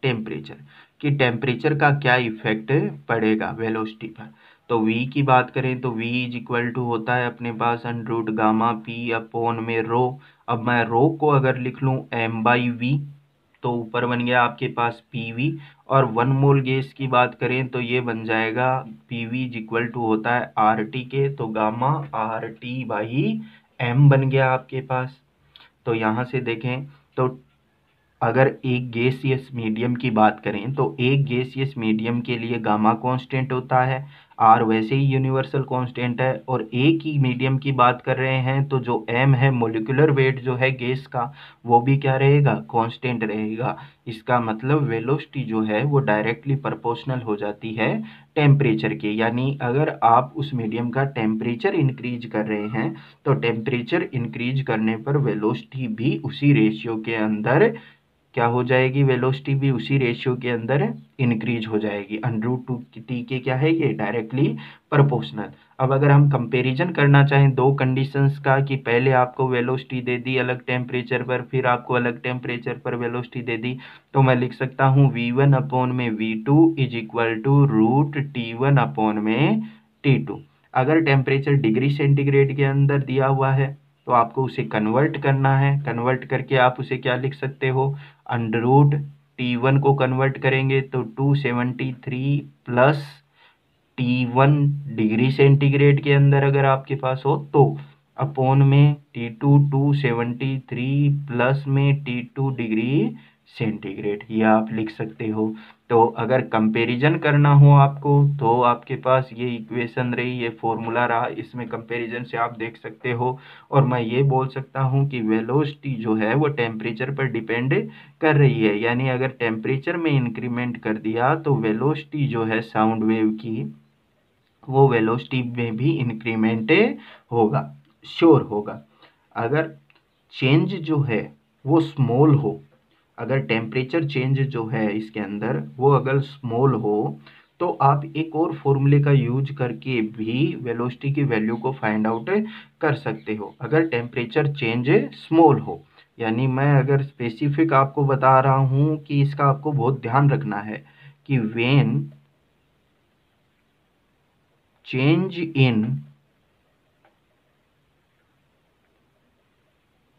टेम्परेचर, कि टेम्परेचर का क्या इफेक्ट पड़ेगा वेलोसिटी पर। तो v की बात करें तो v इज इक्वल टू होता है अपने पास √ गामा p अपॉन में रो। अब मैं रो को अगर लिख लूँ m बाई वी तो ऊपर बन गया आपके पास पीवी, और 1 मोल गैस की बात करें तो ये बन जाएगा पीवी इज इक्वल टू होता है RT के, तो गामा RT बाई m बन गया आपके पास। तो यहाँ से देखें तो अगर एक गैसियस मीडियम की बात करें तो एक गैसियस मीडियम के लिए गामा कांस्टेंट होता है, आर वैसे ही यूनिवर्सल कांस्टेंट है, और एक ही मीडियम की बात कर रहे हैं तो जो एम है मोलिकुलर वेट जो है गैस का वो भी क्या रहेगा, कांस्टेंट रहेगा। इसका मतलब वेलोसिटी जो है वो डायरेक्टली प्रोपोर्शनल हो जाती है टेम्परेचर के। यानी अगर आप उस मीडियम का टेम्परेचर इंक्रीज कर रहे हैं तो टेम्परेचर इंक्रीज करने पर वेलोसिटी भी उसी रेशियो के अंदर क्या हो जाएगी, वेलोसिटी भी उसी रेशियो के अंदर इंक्रीज हो जाएगी। √2t के क्या है ये डायरेक्टली प्रोपोर्शनल। अब अगर हम कंपैरिजन करना चाहें दो कंडीशंस का कि पहले आपको वेलोसिटी दे दी अलग टेम्परेचर पर, फिर आपको अलग टेम्परेचर पर वेलोसिटी दे दी, तो मैं लिख सकता हूँ v1 अपॉन में v2 is equal to √T1 upon में T2। अगर टेम्परेचर डिग्री सेंटीग्रेड के अंदर दिया हुआ है तो आपको उसे कन्वर्ट करना है, कन्वर्ट करके आप उसे क्या लिख सकते हो, √T1 को कन्वर्ट करेंगे तो 273 प्लस T1 डिग्री सेंटीग्रेड के अंदर अगर आपके पास हो तो अपॉन में T2 273 प्लस में T2 डिग्री सेंटीग्रेड, ये आप लिख सकते हो। तो अगर कंपैरिजन करना हो आपको तो आपके पास ये इक्वेशन रही, ये फॉर्मूला रहा, इसमें कंपैरिजन से आप देख सकते हो। और मैं ये बोल सकता हूँ कि वेलोसिटी जो है वो टेम्परेचर पर डिपेंड कर रही है, यानी अगर टेम्परेचर में इंक्रीमेंट कर दिया तो वेलोसिटी जो है साउंड वेव की वो वेलोसिटी में भी इंक्रीमेंट होगा, श्योर होगा। अगर चेंज जो है वो स्मॉल हो, अगर टेम्परेचर चेंज जो है इसके अंदर वो अगर स्मॉल हो तो आप एक और फॉर्मूले का यूज करके भी वेलोसिटी की वैल्यू को फाइंड आउट कर सकते हो। अगर टेम्परेचर चेंज स्मॉल हो, यानी मैं अगर स्पेसिफिक आपको बता रहा हूँ कि इसका आपको बहुत ध्यान रखना है कि when change in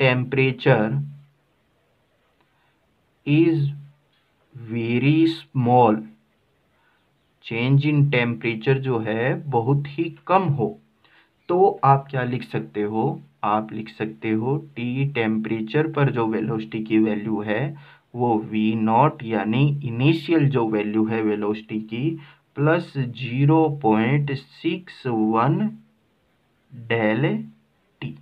temperature is very small, change in temperature जो है बहुत ही कम हो, तो आप क्या लिख सकते हो, आप लिख सकते हो टी टेम्परेचर पर जो वेलोसिटी की वैल्यू है वो वी नॉट यानी इनिशियल जो वैल्यू है वेलोसिटी की plus 0.61 del T,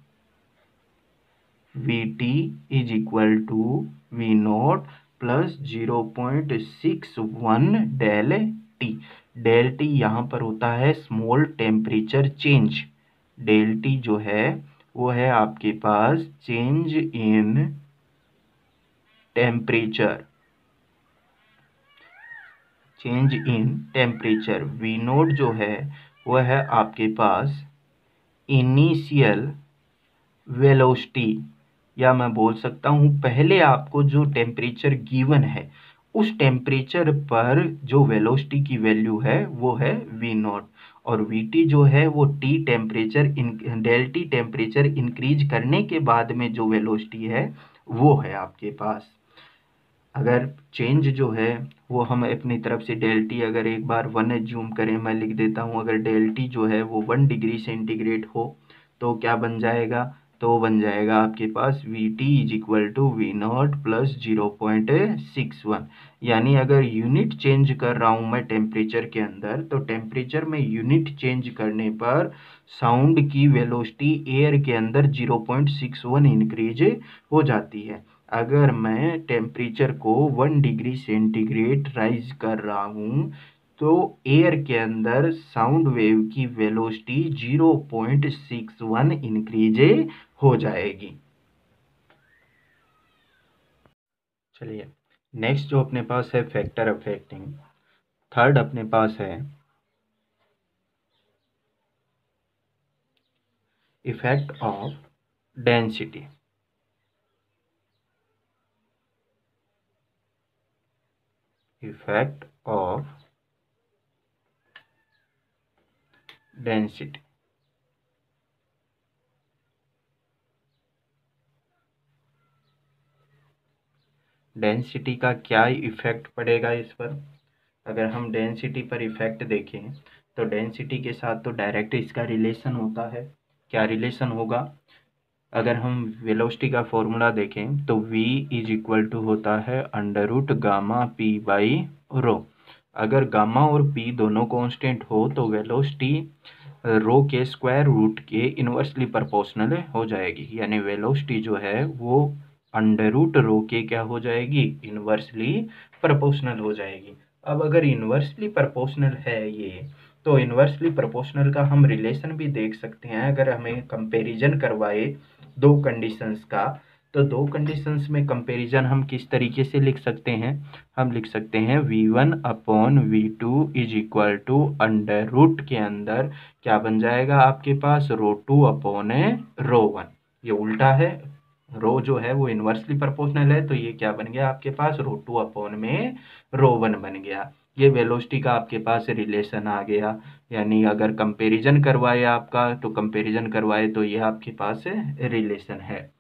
V T is equal to V naught plus 0.61 del T. Del T यहाँ पर होता है small temperature change, del T जो है वो है आपके पास change in temperature, change in temperature. V naught जो है वह है आपके पास इनिशियल वेलोसिटी, या मैं बोल सकता हूँ पहले आपको जो टेम्परेचर गिवन है उस टेम्परेचर पर जो वेलोसिटी की वैल्यू है वो है वी नॉट, और वी टी जो है वो T temperature del T temperature increase करने के बाद में जो वेलोसिटी है वो है आपके पास। अगर चेंज जो है वो हम अपनी तरफ से डेल टी अगर एक बार 1 एज्यूम करें, मैं लिख देता हूँ, अगर डेल टी जो है वो 1 डिग्री सेंटीग्रेड हो तो क्या बन जाएगा, तो बन जाएगा आपके पास V T is equal to V naught plus 0.61। यानी अगर यूनिट चेंज कर रहा हूँ मैं टेम्परेचर के अंदर, तो टेम्परेचर में यूनिट चेंज करने पर साउंड की वेलोसिटी एयर के अंदर 0.61 इंक्रीज हो जाती है। अगर मैं टेम्परेचर को 1 डिग्री सेंटीग्रेड राइज कर रहा हूँ तो एयर के अंदर साउंड वेव की वेलोसिटी 0.61 इंक्रीज हो जाएगी। चलिए नेक्स्ट जो अपने पास है फैक्टर अफेक्टिंग, थर्ड अपने पास है effect of density. Effect of density, density का क्या इफेक्ट पड़ेगा इस पर। अगर हम डेंसिटी पर इफेक्ट देखें तो डेंसिटी के साथ तो डायरेक्ट इसका रिलेशन होता है। क्या रिलेशन होगा, अगर हम वेलोसिटी का फॉर्मूला देखें तो v इज इक्वल टू होता है under root gamma p by rho. अगर गामा और p दोनों कांस्टेंट हो तो वेलोसिटी रो के स्क्वायर रूट के इन्वर्सली प्रोपोर्शनल हो जाएगी, यानी वेलोसिटी जो है वो अंडर रूट रो के क्या हो जाएगी, इन्वर्सली प्रोपोर्शनल हो जाएगी। अब अगर इन्वर्सली प्रोपोर्शनल है ये, तो इन्वर्सली प्रोपोर्शनल का हम रिलेशन भी देख सकते हैं। अगर हमें कंपैरिजन करवाए दो कंडीशंस का, तो दो कंडीशंस में कंपैरिजन हम किस तरीके से लिख सकते हैं, हम लिख सकते हैं v1 upon v2 is equal to under root के अंदर क्या बन जाएगा आपके पास रो2 अपॉन रो1। ये उल्टा है, रो जो है वो इन्वर्सली प्रोपोर्शनल है, तो ये क्या बन गया आपके पास रो2 अपॉन में रो1 बन गया। ये वेलोसिटी का आपके पास रिलेशन आ गया, यानी अगर कंपैरिजन करवाए आपका, तो कंपैरिजन करवाए तो ये आपके पास रिलेशन है।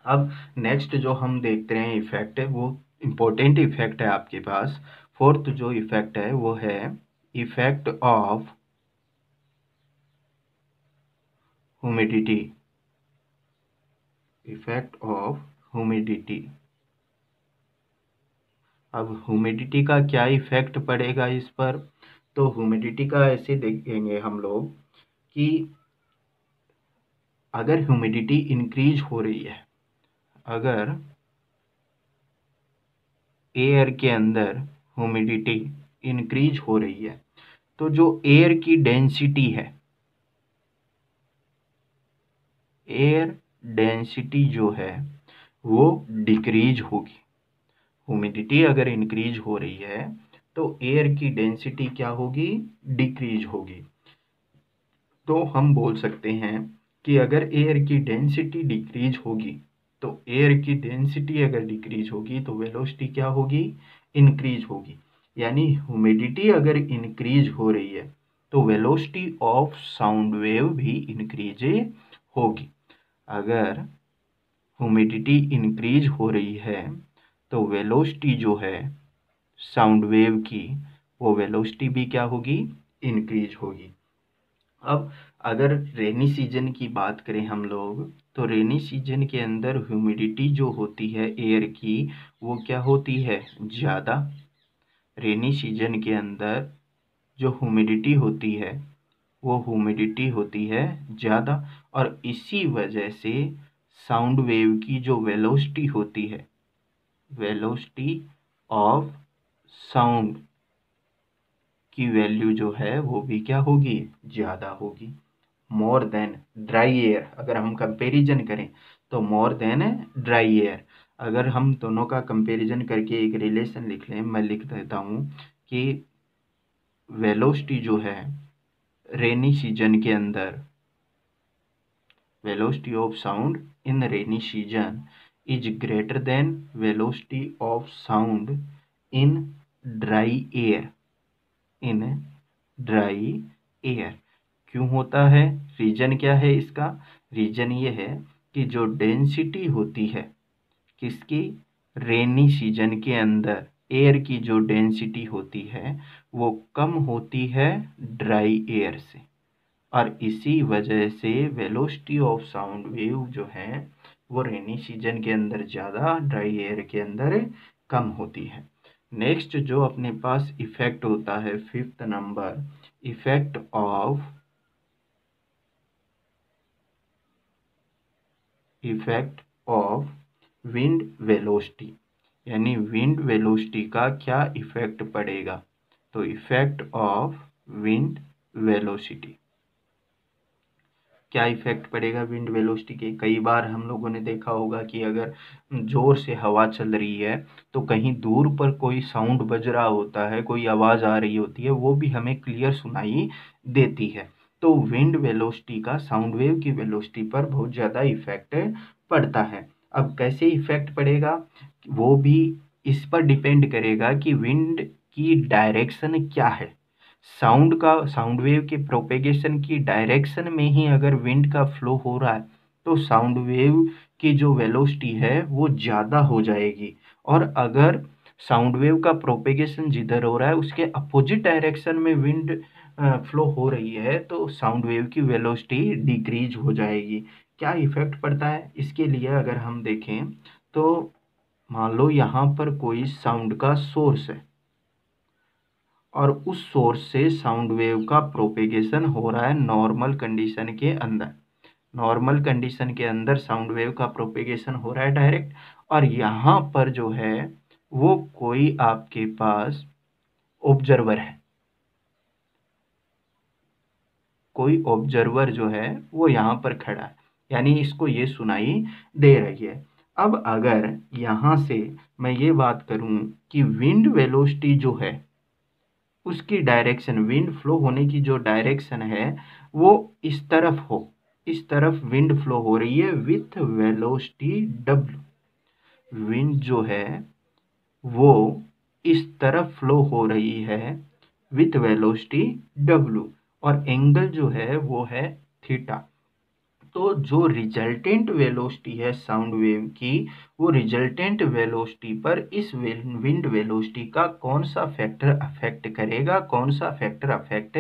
अब नेक्स्ट जो हम देखते हैं इफेक्ट है वो इम्पोर्टेंट इफेक्ट है आपके पास। फोर्थ जो इफेक्ट है वो है effect of humidity. Effect of humidity. अब ह्यूमिडिटी का क्या इफेक्ट पड़ेगा इस पर, तो ह्यूमिडिटी का ऐसे देखेंगे हम लोग कि अगर ह्यूमिडिटी इंक्रीज हो रही है, अगर एयर के अंदर ह्यूमिडिटी इंक्रीज हो रही है तो जो एयर की डेंसिटी है, एयर डेंसिटी जो है वो डिक्रीज होगी। ह्यूमिडिटी अगर इंक्रीज हो रही है तो एयर की डेंसिटी क्या होगी, डिक्रीज होगी। तो हम बोल सकते हैं कि अगर एयर की डेंसिटी डिक्रीज होगी, तो एयर की डेंसिटी अगर डिक्रीज होगी तो वेलोसिटी क्या होगी, इंक्रीज होगी। यानी ह्यूमिडिटी अगर इंक्रीज हो रही है तो वेलोसिटी ऑफ साउंड वेव भी इंक्रीज होगी। अगर ह्यूमिडिटी इंक्रीज हो रही है तो वेलोसिटी जो है साउंड वेव की, वो वेलोसिटी भी क्या होगी, इंक्रीज होगी। अब अगर रेनी सीजन की बात करें हम लोग, तो रेनी सीजन के अंदर ह्यूमिडिटी जो होती है एयर की, वो क्या होती है, ज़्यादा। रेनी सीजन के अंदर जो ह्यूमिडिटी होती है वो ह्यूमिडिटी होती है ज़्यादा, और इसी वजह से साउंड वेव की जो वेलोसिटी होती है, वेलोसिटी ऑफ साउंड की वैल्यू जो है वो भी क्या होगी, ज़्यादा होगी। मोर देन ड्राई एयर, अगर हम कंपैरिजन करें तो मोर देन ड्राई एयर। अगर हम दोनों का कंपैरिजन करके एक रिलेशन लिख लें, मैं लिख देता हूँ कि वेलोसिटी जो है रेनी सीजन के अंदर, velocity of sound in rainy season is greater than velocity of sound in dry air, in dry air. क्यों होता है, रीजन क्या है इसका, रीजन ये है कि जो डेंसिटी होती है किसकी, रेनी सीजन के अंदर एयर की जो डेंसिटी होती है वो कम होती है ड्राई एयर से, और इसी वजह से वेलोसिटी ऑफ साउंड वेव जो है वो रेनी सीजन के अंदर ज़्यादा, ड्राई एयर के अंदर कम होती है। नेक्स्ट जो अपने पास इफेक्ट होता है, fifth number, effect of wind velocity. यानी विंड वेलोसिटी का क्या इफेक्ट पड़ेगा, तो इफेक्ट ऑफ विंड वेलोसिटी, क्या इफेक्ट पड़ेगा विंड वेलोसिटी के। कई बार हम लोगों ने देखा होगा कि अगर जोर से हवा चल रही है तो कहीं दूर पर कोई साउंड बज रहा होता है, कोई आवाज़ आ रही होती है, वो भी हमें क्लियर सुनाई देती है। तो विंड वेलोसिटी का साउंड वेव की वेलोसिटी पर बहुत ज़्यादा इफेक्ट पड़ता है। अब कैसे इफेक्ट पड़ेगा, वो भी इस पर डिपेंड करेगा कि विंड की डायरेक्शन क्या है। साउंड वेव के प्रोपेगेशन की डायरेक्शन में ही अगर विंड का फ्लो हो रहा है तो साउंड वेव की जो वेलोसिटी है वो ज़्यादा हो जाएगी, और अगर साउंड वेव का प्रोपेगेशन जिधर हो रहा है उसके अपोजिट डायरेक्शन में विंड फ्लो हो रही है तो साउंड वेव की वेलोसिटी डिक्रीज हो जाएगी। क्या इफेक्ट पड़ता है इसके लिए, अगर हम देखें तो मान लो यहाँ पर कोई साउंड का सोर्स है और उस सोर्स से साउंड वेव का प्रोपेगेशन हो रहा है नॉर्मल कंडीशन के अंदर। नॉर्मल कंडीशन के अंदर साउंड वेव का प्रोपेगेशन हो रहा है डायरेक्ट, और यहाँ पर जो है वो कोई आपके पास ऑब्जर्वर है, कोई ऑब्जर्वर जो है वो यहाँ पर खड़ा है, यानी इसको ये सुनाई दे रही है। अब अगर यहाँ से मैं ये बात करूँ कि विंड वेलोसिटी जो है उसकी डायरेक्शन, विंड फ्लो होने की जो डायरेक्शन है वो इस तरफ हो, इस तरफ विंड फ्लो हो रही है विथ वेलोसिटी डब्ल्यू। विंड जो है वो इस तरफ फ्लो हो रही है विथ वेलोसिटी डब्ल्यू, और एंगल जो है वो है थीटा। तो जो रिजल्टेंट वेलोसिटी है साउंड वेव की, वो रिजल्टेंट वेलोसिटी पर इस विंड वेलोसिटी का कौन सा फैक्टर अफेक्ट करेगा, कौन सा फैक्टर अफेक्ट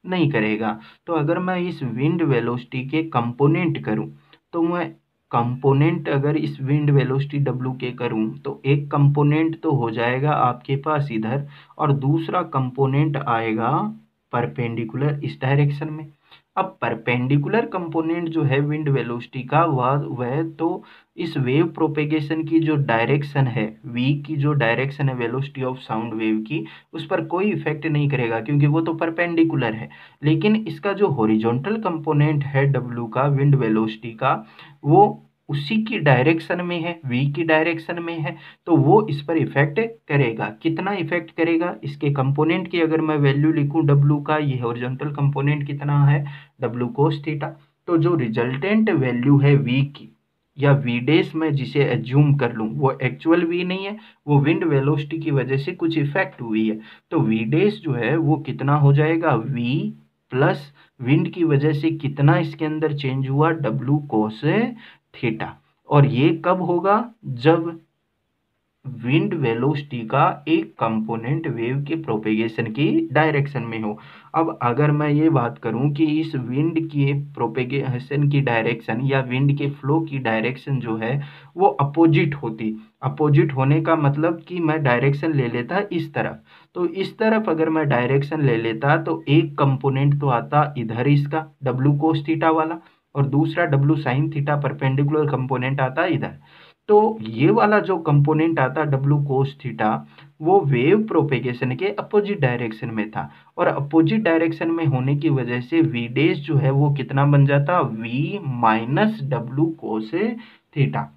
नहीं करेगा। तो अगर मैं इस विंड वेलोसिटी के कंपोनेंट करूं, तो मैं कंपोनेंट अगर इस विंड वेलोसिटी डब्ल्यू के करूं तो एक कंपोनेंट तो हो जाएगा आपके पास इधर, और दूसरा कंपोनेंट आएगा परपेंडिकुलर इस डायरेक्शन में। अब परपेंडिकुलर कंपोनेंट जो है विंड वेलोसिटी का वह तो इस वेव प्रोपेगेशन की जो डायरेक्शन है, वी की जो डायरेक्शन है वेलोसिटी ऑफ साउंड वेव की, उस पर कोई इफेक्ट नहीं करेगा क्योंकि वो तो परपेंडिकुलर है। लेकिन इसका जो हॉरिजॉन्टल कंपोनेंट है डब्ल्यू का, विंड वेलोसिटी का, वो उसी की डायरेक्शन में है, v की डायरेक्शन में है, तो वो इस पर इफेक्ट करेगा। कितना इफेक्ट करेगा? इसके कंपोनेंट की अगर मैं वैल्यू लिखूं w का, ये हॉरिजॉन्टल कंपोनेंट कितना है w cos थीटा, तो जो रिजल्टेंट वैल्यू है v की या v डैश में जिसे एज्यूम कर लूं, वो एक्चुअल v नहीं है, वो विंड वेलोसिटी की वजह से कुछ इफेक्ट हुई है, तो v डैश जो है वो कितना हो जाएगा? v प्लस विंड की वजह से कितना इसके अंदर चेंज हुआ? w cos theta. और ये कब होगा? जब विंड वेलोसिटी का एक कंपोनेंट वेव के प्रोपेगेशन की डायरेक्शन में हो। अब अगर मैं ये बात करूं कि इस विंड की प्रोपेगेशन की डायरेक्शन या विंड के फ्लो की डायरेक्शन जो है वो अपोजिट होती, अपोजिट होने का मतलब कि मैं डायरेक्शन ले लेता इस तरफ, तो इस तरफ अगर मैं डायरेक्शन ले लेता तो एक कंपोनेंट तो आता इधर इसका w cos थीटा वाला, और दूसरा w sin theta perpendicular component आता इधर। तो ये वाला जो कंपोनेंट आता w cos थीटा वो वेव प्रोपेगेशन के अपोजिट डायरेक्शन में था, और अपोजिट डायरेक्शन में होने की वजह से v डैश जो है वो कितना बन जाता? v minus w cos theta.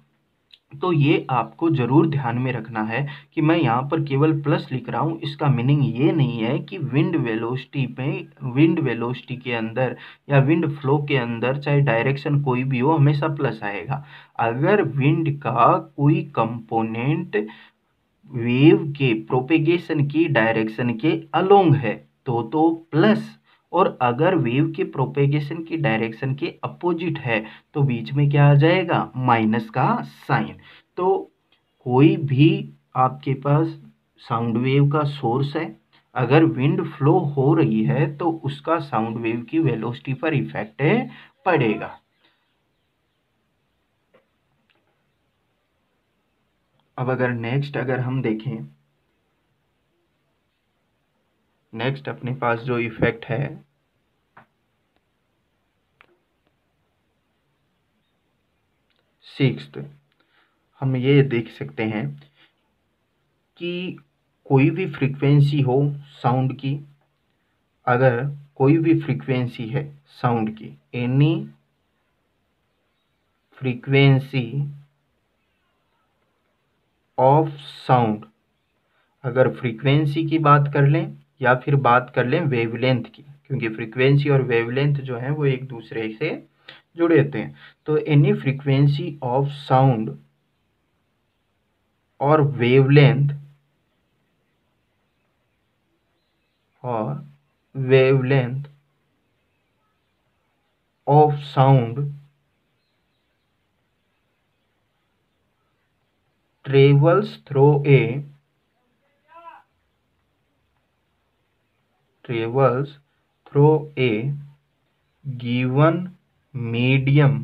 तो ये आपको जरूर ध्यान में रखना है कि मैं यहाँ पर केवल प्लस लिख रहा हूँ, इसका मीनिंग ये नहीं है कि विंड वेलोसिटी पे, विंड वेलोसिटी के अंदर या विंड फ्लो के अंदर चाहे डायरेक्शन कोई भी हो हमेशा प्लस आएगा। अगर विंड का कोई कंपोनेंट वेव के प्रोपेगेशन की डायरेक्शन के अलोंग है तो प्लस, और अगर वेव के प्रोपेगेशन की डायरेक्शन के अपोजिट है तो बीच में क्या आ जाएगा? माइनस का साइन। तो कोई भी आपके पास साउंड वेव का सोर्स है, अगर विंड फ्लो हो रही है तो उसका साउंड वेव की वेलोसिटी पर इफेक्ट पड़ेगा। अब अगर नेक्स्ट अगर हम देखें, नेक्स्ट अपने पास जो इफेक्ट है सिक्स्थ, हम ये देख सकते हैं कि कोई भी फ्रीक्वेंसी हो साउंड की, अगर कोई भी फ्रीक्वेंसी है साउंड की, एनी फ्रीक्वेंसी ऑफ साउंड, अगर फ्रीक्वेंसी की बात कर लें या फिर बात कर लें वेवलेंथ की, क्योंकि फ्रीक्वेंसी और वेवलेंथ जो है वो एक दूसरे से जुड़े होते हैं, तो एनी फ्रीक्वेंसी ऑफ साउंड और wavelength of sound travels through a given medium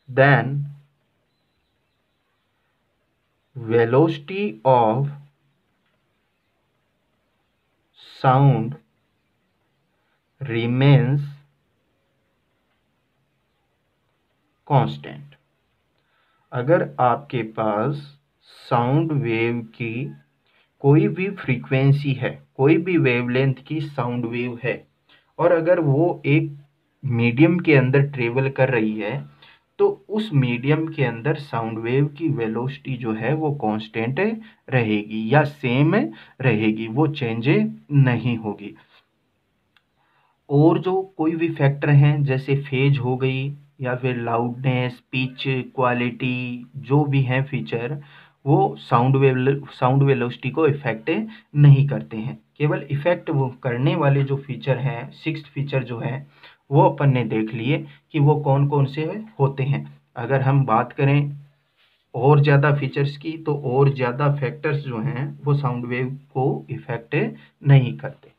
then velocity of sound remains constant। अगर आपके पास साउंड वेव की कोई भी फ्रीक्वेंसी है, कोई भी वेवलेंथ की साउंड वेव है, और अगर वो एक मीडियम के अंदर ट्रेवल कर रही है, तो उस मीडियम के अंदर साउंड वेव की वेलोसिटी जो है वो कांस्टेंट रहेगी या सेम रहेगी, वो चेंज नहीं होगी। और जो कोई भी फैक्टर हैं जैसे फेज हो गई या फिर लाउडनेस, पिच, क्वालिटी, जो भी हैं फीचर, वो साउंड वेलोसिटी को इफेक्ट नहीं करते हैं। केवल इफेक्ट वो करने वाले जो फीचर हैं, सिक्स्थ फीचर जो है वो अपन ने देख लिए कि वो कौन कौन से होते हैं। अगर हम बात करें और ज़्यादा फीचर्स की, तो और ज़्यादा फैक्टर्स जो हैं वो साउंड वेव को इफेक्ट नहीं करते।